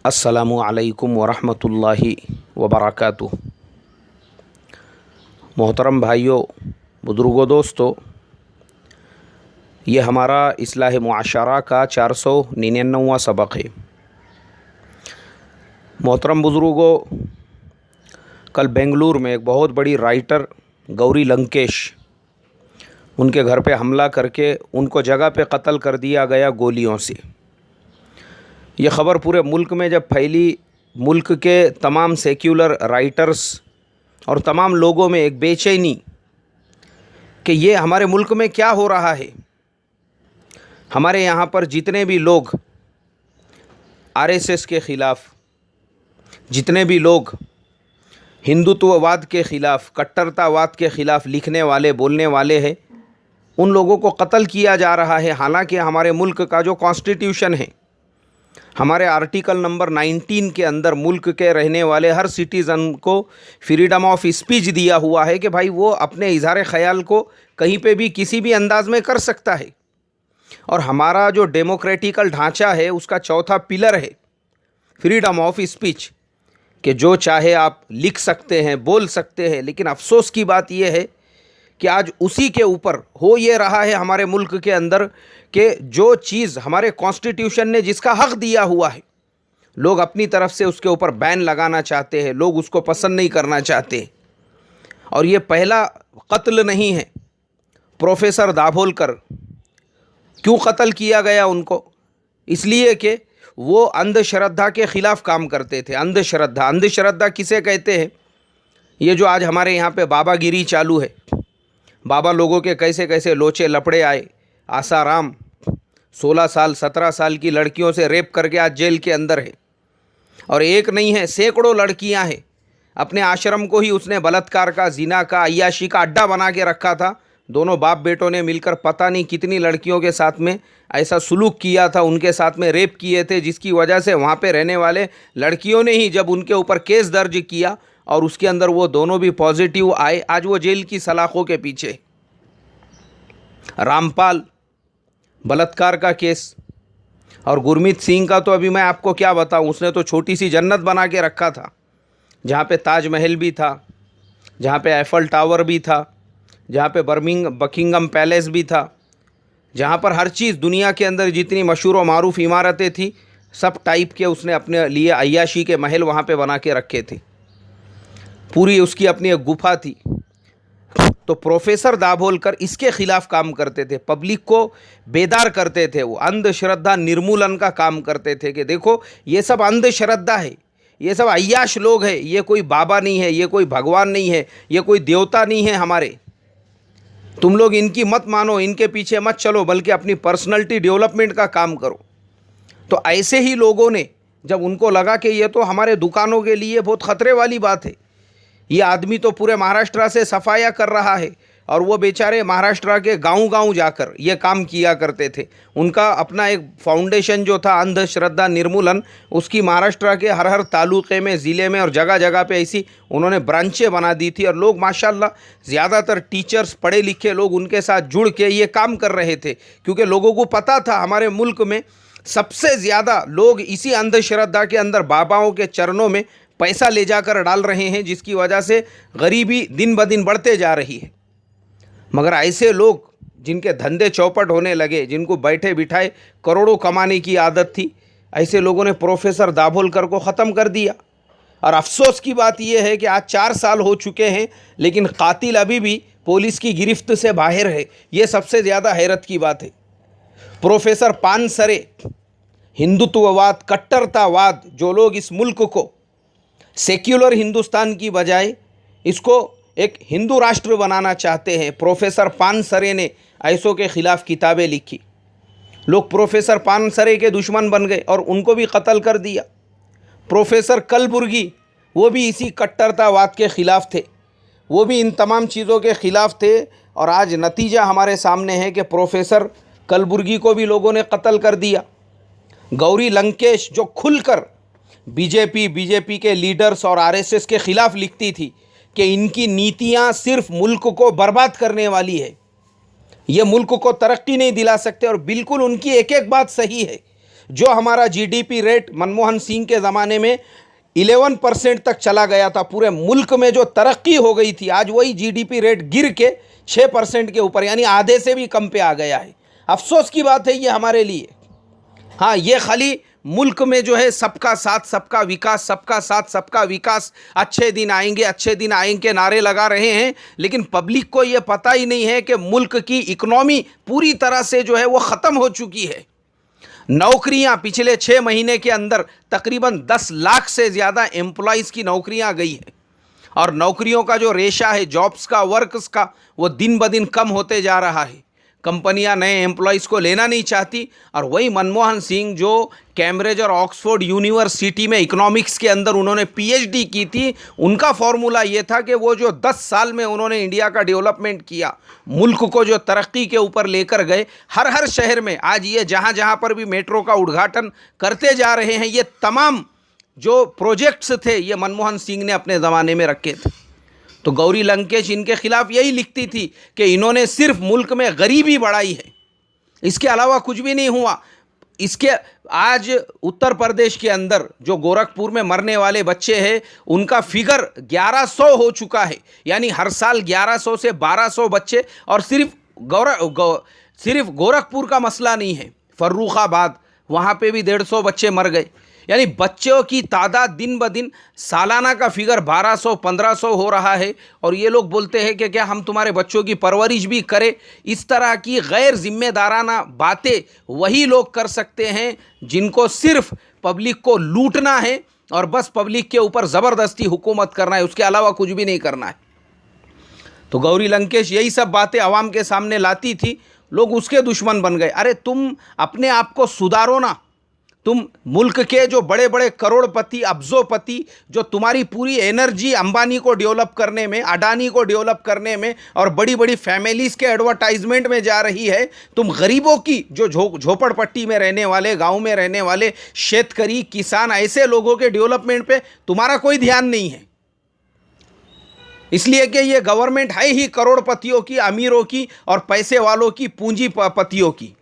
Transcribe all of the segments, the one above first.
अस्सलामु अलैकुम वरहमतुल्लाहि वबरकातुहू। मोहतरम भाइयों, बुज़ुर्गों, दोस्तों, ये हमारा इस्लाह मुआशरा का 499वां सबक है। मोहतरम बुज़ुर्गों, कल बेंगलुरु में एक बहुत बड़ी राइटर गौरी लंकेश, उनके घर पे हमला करके उनको जगह पे कत्ल कर दिया गया गोलियों से। ये ख़बर पूरे मुल्क में जब फैली, मुल्क के तमाम सेक्युलर राइटर्स और तमाम लोगों में एक बेचैनी कि ये हमारे मुल्क में क्या हो रहा है। हमारे यहाँ पर जितने भी लोग आरएसएस के ख़िलाफ़, जितने भी लोग हिंदुत्ववाद के ख़िलाफ़, कट्टरतावाद के ख़िलाफ़ लिखने वाले, बोलने वाले हैं, उन लोगों को कत्ल किया जा रहा है। हालांकि हमारे मुल्क का जो कॉन्स्टिट्यूशन है, हमारे आर्टिकल नंबर 19 के अंदर मुल्क के रहने वाले हर सिटीज़न को फ्रीडम ऑफ स्पीच दिया हुआ है कि भाई वो अपने इज़हार ख़याल को कहीं पे भी किसी भी अंदाज़ में कर सकता है। और हमारा जो डेमोक्रेटिकल ढांचा है उसका चौथा पिलर है फ्रीडम ऑफ स्पीच, कि जो चाहे आप लिख सकते हैं, बोल सकते हैं। लेकिन अफसोस की बात यह है कि आज उसी के ऊपर हो ये रहा है हमारे मुल्क के अंदर कि जो चीज़ हमारे कॉन्स्टिट्यूशन ने जिसका हक़ दिया हुआ है, लोग अपनी तरफ से उसके ऊपर बैन लगाना चाहते हैं, लोग उसको पसंद नहीं करना चाहते। और ये पहला कत्ल नहीं है। प्रोफेसर दाभोलकर क्यों कत्ल किया गया उनको? इसलिए कि वो अंधश्रद्धा के ख़िलाफ़ काम करते थे। अंधश्रद्धा किसे कहते हैं? ये जो आज हमारे यहाँ पे बाबागिरी चालू है, बाबा लोगों के कैसे कैसे लोचे लपड़े आए। आसाराम 16 साल 17 साल की लड़कियों से रेप करके आज जेल के अंदर है। और एक नहीं है, सैकड़ों लड़कियां हैं। अपने आश्रम को ही उसने बलात्कार का, जिना का, अय्याशी का अड्डा बना के रखा था। दोनों बाप बेटों ने मिलकर पता नहीं कितनी लड़कियों के साथ में ऐसा सुलूक किया था, उनके साथ में रेप किए थे, जिसकी वजह से वहाँ पे रहने वाले लड़कियों ने ही जब उनके ऊपर केस दर्ज किया और उसके अंदर वो दोनों भी पॉजिटिव आए, आज वो जेल की सलाखों के पीछे। रामपाल बलात्कार का केस, और गुरमीत सिंह का तो अभी मैं आपको क्या बताऊं, उसने तो छोटी सी जन्नत बना के रखा था, जहाँ पे ताजमहल भी था, जहाँ पे एफल टावर भी था, जहाँ पे बकिंगम पैलेस भी था, जहाँ पर हर चीज़ दुनिया के अंदर जितनी मशहूर व मारूफ इमारतें थी, सब टाइप के उसने अपने लिए अय्याशी के महल वहाँ पे बना के रखे थे। पूरी उसकी अपनी एक गुफा थी। तो प्रोफेसर दाभोलकर इसके ख़िलाफ़ काम करते थे, पब्लिक को बेदार करते थे। वो अंधश्रद्धा निर्मूलन का काम करते थे कि देखो ये सब अंधश्रद्धा है, ये सब अय्याश लोग हैं, ये कोई बाबा नहीं है, ये कोई भगवान नहीं है, ये कोई देवता नहीं है हमारे। तुम लोग इनकी मत मानो, इनके पीछे मत चलो, बल्कि अपनी पर्सनैलिटी डेवलपमेंट का काम करो। तो ऐसे ही लोगों ने जब उनको लगा कि ये तो हमारे दुकानों के लिए बहुत ख़तरे वाली बात है, ये आदमी तो पूरे महाराष्ट्र से सफाया कर रहा है, और वो बेचारे महाराष्ट्र के गांव-गांव जाकर ये काम किया करते थे। उनका अपना एक फाउंडेशन जो था अंधश्रद्धा निर्मूलन, उसकी महाराष्ट्र के हर हर तालुके में, ज़िले में और जगह जगह पे ऐसी उन्होंने ब्रांचें बना दी थी। और लोग माशाल्लाह ज़्यादातर टीचर्स, पढ़े लिखे लोग उनके साथ जुड़ के ये काम कर रहे थे, क्योंकि लोगों को पता था हमारे मुल्क में सबसे ज़्यादा लोग इसी अंधश्रद्धा के अंदर बाबाओं के चरणों में पैसा ले जाकर डाल रहे हैं, जिसकी वजह से गरीबी दिन ब दिन बढ़ते जा रही है। मगर ऐसे लोग जिनके धंधे चौपट होने लगे, जिनको बैठे बिठाए करोड़ों कमाने की आदत थी, ऐसे लोगों ने प्रोफेसर दाभोलकर को ख़त्म कर दिया। और अफसोस की बात यह है कि आज 4 साल हो चुके हैं, लेकिन कातिल अभी भी पुलिस की गिरफ्त से बाहर है। ये सबसे ज़्यादा हैरत की बात है। प्रोफेसर पानसरे, हिंदुत्ववाद, कट्टरतावाद, जो लोग इस मुल्क को सेक्युलर हिंदुस्तान की बजाय इसको एक हिंदू राष्ट्र बनाना चाहते हैं, प्रोफेसर पानसरे ने ऐसों के ख़िलाफ़ किताबें लिखी। लोग प्रोफेसर पानसरे के दुश्मन बन गए और उनको भी कत्ल कर दिया। प्रोफेसर कलबुर्गी, वो भी इसी कट्टरतावाद के ख़िलाफ़ थे, वो भी इन तमाम चीज़ों के ख़िलाफ़ थे। और आज नतीजा हमारे सामने है कि प्रोफेसर कलबुर्गी को भी लोगों ने कत्ल कर दिया। गौरी लंकेश, जो खुलकर बीजेपी के लीडर्स और आरएसएस के ख़िलाफ़ लिखती थी कि इनकी नीतियां सिर्फ मुल्क को बर्बाद करने वाली है, ये मुल्क को तरक्की नहीं दिला सकते, और बिल्कुल उनकी एक एक बात सही है। जो हमारा जीडीपी रेट मनमोहन सिंह के ज़माने में 11% तक चला गया था, पूरे मुल्क में जो तरक्की हो गई थी, आज वही जीडीपी रेट गिर के 6% के ऊपर, यानी आधे से भी कम पे आ गया है। अफसोस की बात है ये हमारे लिए। हाँ, ये खाली मुल्क में जो है सबका साथ सबका विकास, सबका साथ सबका विकास, अच्छे दिन आएंगे नारे लगा रहे हैं, लेकिन पब्लिक को ये पता ही नहीं है कि मुल्क की इकनॉमी पूरी तरह से जो है वो ख़त्म हो चुकी है। नौकरियां पिछले 6 महीने के अंदर तकरीबन 10 लाख से ज़्यादा एम्प्लॉइज़ की नौकरियां गई है, और नौकरियों का जो रेशा है जॉब्स का, वर्क्स का, वो दिन ब दिन कम होते जा रहा है। कंपनियां नए एम्प्लॉइज़ को लेना नहीं चाहती, और वही मनमोहन सिंह जो कैम्ब्रिज और ऑक्सफोर्ड यूनिवर्सिटी में इकोनॉमिक्स के अंदर उन्होंने पीएचडी की थी, उनका फॉर्मूला ये था कि वो जो 10 साल में उन्होंने इंडिया का डेवलपमेंट किया, मुल्क को जो तरक्की के ऊपर लेकर गए, हर शहर में आज ये जहाँ जहाँ पर भी मेट्रो का उद्घाटन करते जा रहे हैं, ये तमाम जो प्रोजेक्ट्स थे ये मनमोहन सिंह ने अपने ज़माने में रखे थे। तो गौरी लंकेश इनके खिलाफ यही लिखती थी कि इन्होंने सिर्फ मुल्क में गरीबी बढ़ाई है, इसके अलावा कुछ भी नहीं हुआ। इसके आज उत्तर प्रदेश के अंदर जो गोरखपुर में मरने वाले बच्चे हैं उनका फिगर 1100 हो चुका है, यानी हर साल 1100 से 1200 बच्चे, और सिर्फ गोरखपुर का मसला नहीं है, फर्रुखाबाद वहाँ पे भी 150 बच्चे मर गए। यानी बच्चों की तादाद दिन ब दिन, सालाना का फिगर 1200-1500 हो रहा है, और ये लोग बोलते हैं कि क्या हम तुम्हारे बच्चों की परवरिश भी करें। इस तरह की गैर जिम्मेदाराना बातें वही लोग कर सकते हैं जिनको सिर्फ पब्लिक को लूटना है और बस पब्लिक के ऊपर ज़बरदस्ती हुकूमत करना है, उसके अलावा कुछ भी नहीं करना है। तो गौरी लंकेश यही सब बातें आवाम के सामने लाती थी, लोग उसके दुश्मन बन गए। अरे तुम अपने आप को सुधारो ना, तुम मुल्क के जो बड़े बड़े करोड़पति, अब्जोपति, जो तुम्हारी पूरी एनर्जी अंबानी को डेवलप करने में, अडानी को डेवलप करने में और बड़ी बड़ी फैमिलीज़ के एडवर्टाइजमेंट में जा रही है, तुम गरीबों की, जो झोपड़पट्टी में रहने वाले, गांव में रहने वाले शेतकरी, किसान, ऐसे लोगों के डेवलपमेंट पे तुम्हारा कोई ध्यान नहीं है। इसलिए कि ये गवर्नमेंट है ही करोड़पतियों की, अमीरों की और पैसे वालों की, पूंजीपतियों की।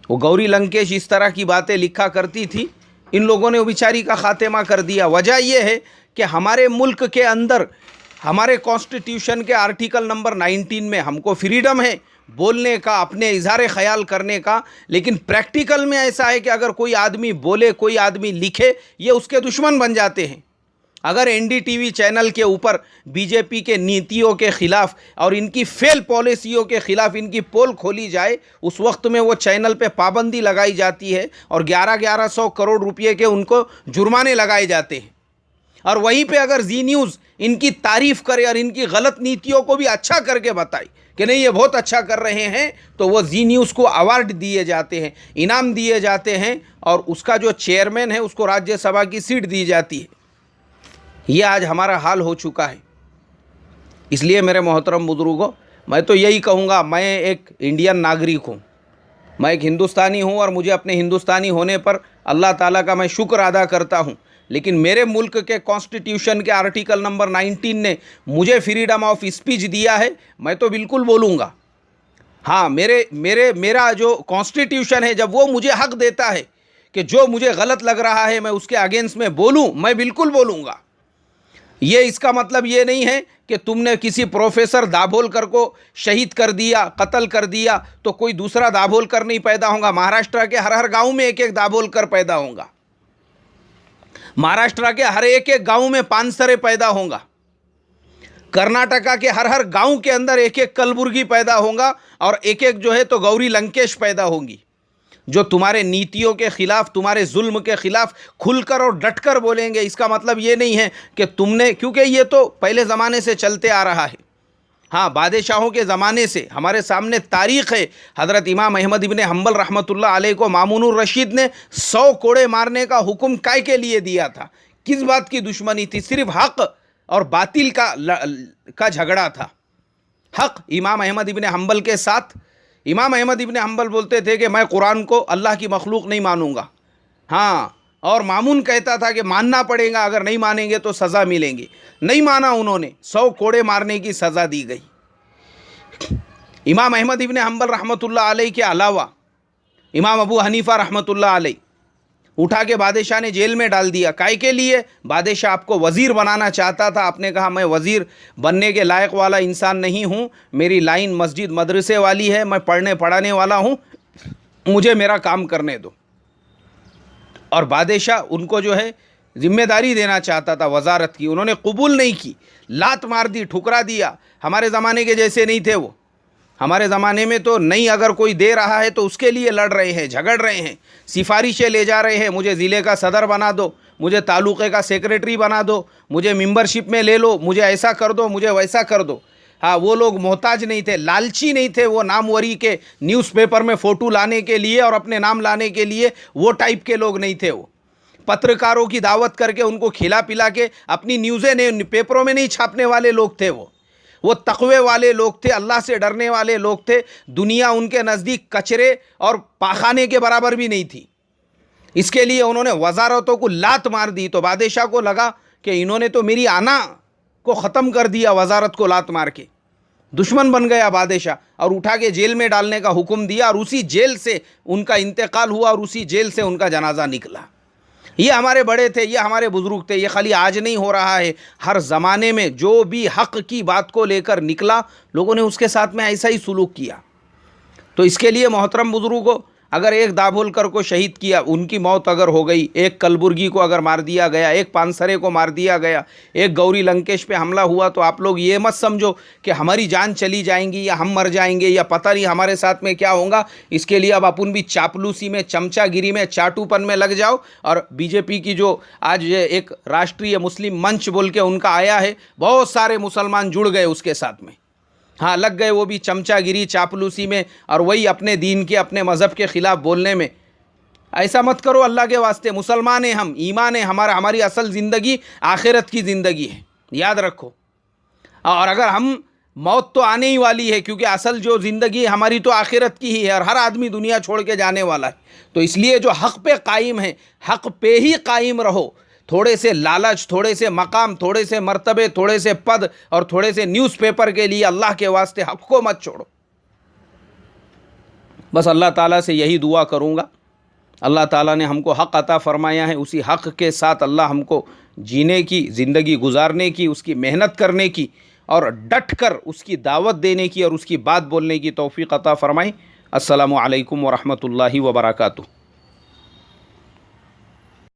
वो गौरी लंकेश इस तरह की बातें लिखा करती थी, इन लोगों ने वो बेचारी का खात्मा कर दिया। वजह यह है कि हमारे मुल्क के अंदर, हमारे कॉन्स्टिट्यूशन के आर्टिकल नंबर 19 में हमको फ्रीडम है बोलने का, अपने इजहार ख्याल करने का, लेकिन प्रैक्टिकल में ऐसा है कि अगर कोई आदमी बोले, कोई आदमी लिखे, ये उसके दुश्मन बन जाते हैं। अगर एनडीटीवी चैनल के ऊपर बीजेपी के नीतियों के ख़िलाफ़ और इनकी फेल पॉलिसियों के ख़िलाफ़ इनकी पोल खोली जाए, उस वक्त में वो चैनल पे पाबंदी लगाई जाती है और 1100 करोड़ रुपए के उनको जुर्माने लगाए जाते हैं। और वहीं पे अगर जी न्यूज़ इनकी तारीफ़ करे और इनकी गलत नीतियों को भी अच्छा करके बताए कि नहीं ये बहुत अच्छा कर रहे हैं, तो वो जी न्यूज़ को अवार्ड दिए जाते हैं, इनाम दिए जाते हैं, और उसका जो चेयरमैन है उसको राज्यसभा की सीट दी जाती है। ये आज हमारा हाल हो चुका है। इसलिए मेरे मोहतरम बुजुर्गों, मैं तो यही कहूँगा, मैं एक इंडियन नागरिक हूँ, मैं एक हिंदुस्तानी हूँ, और मुझे अपने हिंदुस्तानी होने पर अल्लाह ताला का मैं शुक्र अदा करता हूँ। लेकिन मेरे मुल्क के कॉन्स्टिट्यूशन के आर्टिकल नंबर 19 ने मुझे फ्रीडम ऑफ स्पीच दिया है, मैं तो बिल्कुल बोलूँगा। हाँ, मेरा जो कॉन्स्टिट्यूशन है, जब वो मुझे हक देता है कि जो मुझे गलत लग रहा है मैं उसके अगेंस्ट में बोलूँ, मैं बिल्कुल बोलूँगा। ये इसका मतलब ये नहीं है कि तुमने किसी प्रोफेसर दाभोलकर को शहीद कर दिया, कत्ल कर दिया, तो कोई दूसरा दाभोलकर नहीं पैदा होगा। महाराष्ट्र के हर गांव में एक एक दाभोलकर पैदा होगा, महाराष्ट्र के हर एक गांव में पानसरे पैदा होगा, कर्नाटका के हर गांव के अंदर एक एक कलबुर्गी पैदा होगा, और एक एक जो है तो गौरी लंकेश पैदा होगी, जो तुम्हारे नीतियों के ख़िलाफ़, तुम्हारे जुल्म के ख़िलाफ़ खुलकर और डटकर बोलेंगे। इसका मतलब ये नहीं है कि तुमने, क्योंकि ये तो पहले ज़माने से चलते आ रहा है। हाँ, बादशाहों के ज़माने से हमारे सामने तारीख़ है। हज़रत इमाम अहमद इब्न हम्बल रहमतुल्लाह अलैह को मामूनुर रशीद ने 100 कोड़े मारने का हुक्म काय के लिए दिया था? किस बात की दुश्मनी थी? सिर्फ हक़ और बातिल का झगड़ा था। हक़ इमाम अहमद इब्न हम्बल के साथ, इमाम अहमद इब्न हम्बल बोलते थे कि मैं कुरान को अल्लाह की मखलूक नहीं मानूंगा। हाँ, और मामून कहता था कि मानना पड़ेगा, अगर नहीं मानेंगे तो सज़ा मिलेंगी। नहीं माना उन्होंने, 100 कोड़े मारने की सज़ा दी गई। इमाम अहमद इब्न हम्बल रहमतुल्लाह अलैह के अलावा इमाम अबू हनीफ़ा रहमतुल्लाह अलैह, उठा के बादशाह ने जेल में डाल दिया। काय के लिए? बादशाह आपको वज़ीर बनाना चाहता था। आपने कहा मैं वज़ीर बनने के लायक वाला इंसान नहीं हूँ, मेरी लाइन मस्जिद मदरसे वाली है, मैं पढ़ने पढ़ाने वाला हूँ, मुझे मेरा काम करने दो। और बादशाह उनको जो है जिम्मेदारी देना चाहता था वजारत की, उन्होंने कबूल नहीं की, लात मार दी, ठुकरा दिया। हमारे ज़माने के जैसे नहीं थे वो। हमारे ज़माने में तो नहीं, अगर कोई दे रहा है तो उसके लिए लड़ रहे हैं, झगड़ रहे हैं, सिफारिशें ले जा रहे हैं, मुझे ज़िले का सदर बना दो, मुझे तालुक़े का सेक्रेटरी बना दो, मुझे मेंबरशिप में ले लो, मुझे ऐसा कर दो, मुझे वैसा कर दो। हाँ, वो लोग मोहताज नहीं थे, लालची नहीं थे, वो नामवरी के न्यूज़पेपर में फ़ोटो लाने के लिए और अपने नाम लाने के लिए वो टाइप के लोग नहीं थे। वो पत्रकारों की दावत करके उनको खिला पिला के अपनी न्यूज़ें नहीं, पेपरों में नहीं छापने वाले लोग थे। वो तक़वे वाले लोग थे, अल्लाह से डरने वाले लोग थे। दुनिया उनके नज़दीक कचरे और पाखाने के बराबर भी नहीं थी। इसके लिए उन्होंने वज़ारतों को लात मार दी। तो बादशाह को लगा कि इन्होंने तो मेरी आना को ख़त्म कर दिया, वज़ारत को लात मार के। दुश्मन बन गया बादशाह और उठा के जेल में डालने का हुक्म दिया, और उसी जेल से उनका इंतकाल हुआ और उसी जेल से उनका जनाजा निकला। ये हमारे बड़े थे, ये हमारे बुज़ुर्ग थे। ये खाली आज नहीं हो रहा है, हर ज़माने में जो भी हक़ की बात को लेकर निकला, लोगों ने उसके साथ में ऐसा ही सुलूक किया। तो इसके लिए मोहतरम बुज़ुर्गों, अगर एक दाभोलकर को शहीद किया, उनकी मौत अगर हो गई, एक कलबुर्गी को अगर मार दिया गया, एक पानसरे को मार दिया गया, एक गौरी लंकेश पे हमला हुआ, तो आप लोग ये मत समझो कि हमारी जान चली जाएंगी या हम मर जाएंगे या पता नहीं हमारे साथ में क्या होगा। इसके लिए अब अपन भी चापलूसी में, चमचागिरी में, चाटूपन में लग जाओ। और बीजेपी की जो आज एक राष्ट्रीय मुस्लिम मंच बोल के उनका आया है, बहुत सारे मुसलमान जुड़ गए उसके साथ में। हाँ, लग गए वो भी चमचागिरी, चापलूसी में, और वही अपने दीन के, अपने मज़हब के ख़िलाफ़ बोलने में। ऐसा मत करो अल्लाह के वास्ते। मुसलमान हैं हम, ईमान है हमारा, हमारी असल ज़िंदगी आखिरत की ज़िंदगी है, याद रखो। और अगर हम, मौत तो आने ही वाली है, क्योंकि असल जो ज़िंदगी हमारी तो आखिरत की ही है, और हर आदमी दुनिया छोड़ के जाने वाला है। तो इसलिए जो हक़ पे कायम है, हक़ पे ही कायम रहो। थोड़े से लालच, थोड़े से मकाम, थोड़े से मर्तबे, थोड़े से पद और थोड़े से न्यूज़पेपर के लिए अल्लाह के वास्ते हक़ को मत छोड़ो। बस अल्लाह ताला से यही दुआ करूँगा, अल्लाह ताला ने हमको हक़ अता फ़रमाया है, उसी हक़ के साथ अल्लाह हमको जीने की, ज़िंदगी गुजारने की, उसकी मेहनत करने की और डट कर उसकी दावत देने की और उसकी बात बोलने की तौफ़ीक़ अता फ़रमाए। अस्सलामु अलैकुम व रहमतुल्लाहि व बरकातुहू।